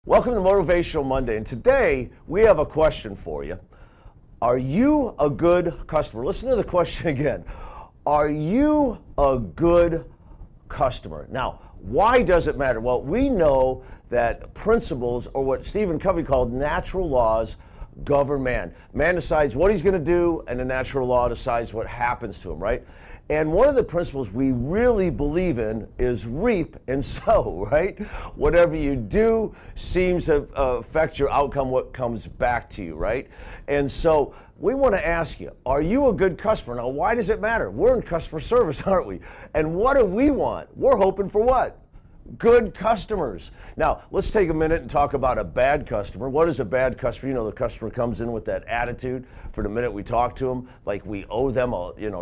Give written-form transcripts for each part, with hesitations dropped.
Welcome to Motivational Monday, and today we have a question for you. Are you a good customer? Listen to the question again. Are you a good customer? Now, why does it matter? Well, we know that principles, or what Stephen Covey called natural laws, govern man. Man decides what he's going to do, and the natural law decides what happens to him, right? And one of the principles we really believe in is reap and sow, right? Whatever you do seems to affect your outcome, what comes back to you, right? And so we want to ask you, are you a good customer? Now, why does it matter? We're in customer service, aren't we? And what do we want? We're hoping for what? Good customers. Now, let's take a minute and talk about a bad customer. What is a bad customer? You know, the customer comes in with that attitude for the minute we talk to them, like we owe them,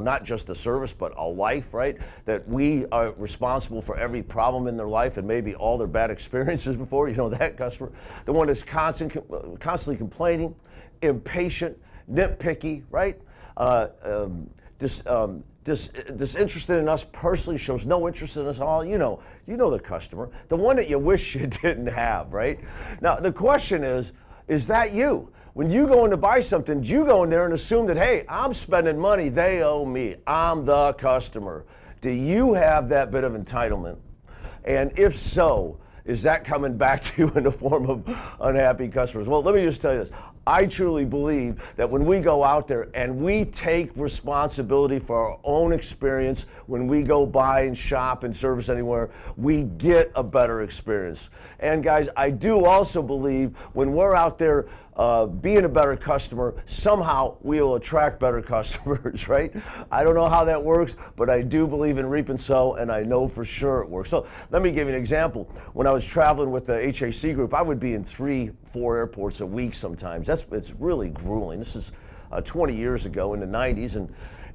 not just a service, but a life, right? That we are responsible for every problem in their life and maybe all their bad experiences before, that customer. The one that's constantly complaining, impatient, nitpicky, right? Disinterested in us personally, shows no interest in us at all. You know the customer, the one that you wish you didn't have, right? Now, the question is that you? When you go in to buy something, do you go in there and assume that, hey, I'm spending money, they owe me, I'm the customer? Do you have that bit of entitlement? And if so, is that coming back to you in the form of unhappy customers? Well, let me just tell you this. I truly believe that when we go out there and we take responsibility for our own experience, when we go buy and shop and service anywhere, we get a better experience. And guys, I do also believe when we're out there being a better customer, somehow we will attract better customers, right? I don't know how that works, but I do believe in reap and sow, and I know for sure it works. So let me give you an example. When I was traveling with the HAC group, I would be in 3-4 airports a week sometimes. It's really grueling. This is 20 years ago in the 90s,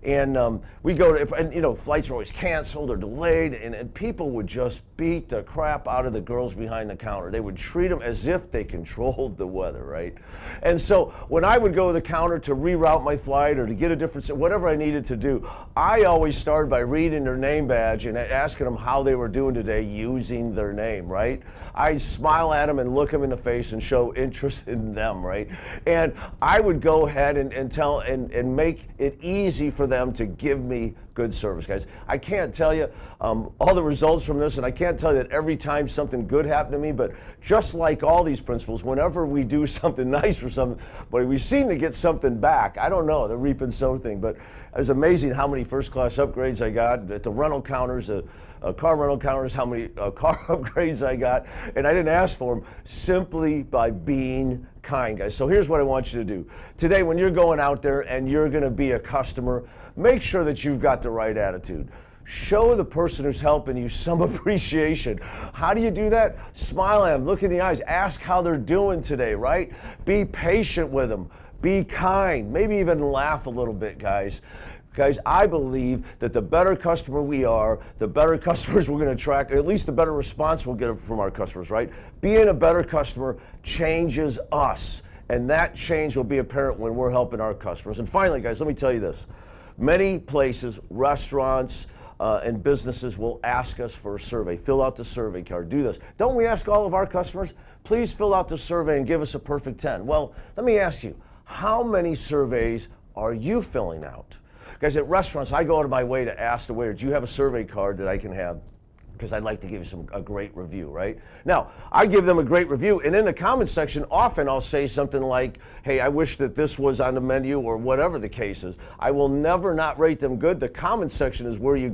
and we go to, and flights are always canceled or delayed, and people would just beat the crap out of the girls behind the counter. They would treat them as if they controlled the weather, right? And so when I would go to the counter to reroute my flight or to get a different, whatever I needed to do, I always started by reading their name badge and asking them how they were doing today using their name, right? I smile at them and look them in the face and show interest in them, right? And I would go ahead and tell and make it easy for them to give me good service, guys. I can't tell you all the results from this, and I can't tell you that every time something good happened to me, but just like all these principles, whenever we do something nice for something, but we seem to get something back. I don't know, the reap and sow thing, but it was amazing how many first-class upgrades I got at the rental counters, car rental counters, how many car upgrades I got, and I didn't ask for them, simply by being kind, guys. So here's what I want you to do. Today, when you're going out there and you're going to be a customer, make sure that you've got the right attitude. Show the person who's helping you some appreciation. How do you do that? Smile at them, look in the eyes, ask how they're doing today, right? Be patient with them, be kind, maybe even laugh a little bit, guys. Guys, I believe that the better customer we are, the better customers we're going to attract, or at least the better response we'll get from our customers, right? Being a better customer changes us, and that change will be apparent when we're helping our customers. And finally, guys, let me tell you this. Many places, restaurants, and businesses will ask us for a survey. Fill out the survey card, do this. Don't we ask all of our customers, please fill out the survey and give us a perfect 10? Well, let me ask you, how many surveys are you filling out? Guys, at restaurants, I go out of my way to ask the waiter, do you have a survey card that I can have? Because I'd like to give you a great review, right? Now, I give them a great review, and in the comments section, often I'll say something like, hey, I wish that this was on the menu, or whatever the case is. I will never not rate them good. The comments section is where you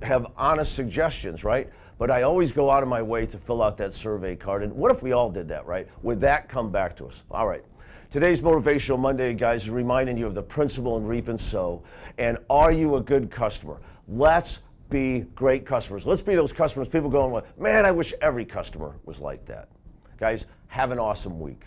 have honest suggestions, right? But I always go out of my way to fill out that survey card. And what if we all did that, right? Would that come back to us? All right. Today's Motivational Monday, guys, is reminding you of the principle in reap and sow. And are you a good customer? Let's be great customers. Let's be those customers people going, man, I wish every customer was like that. Guys, have an awesome week.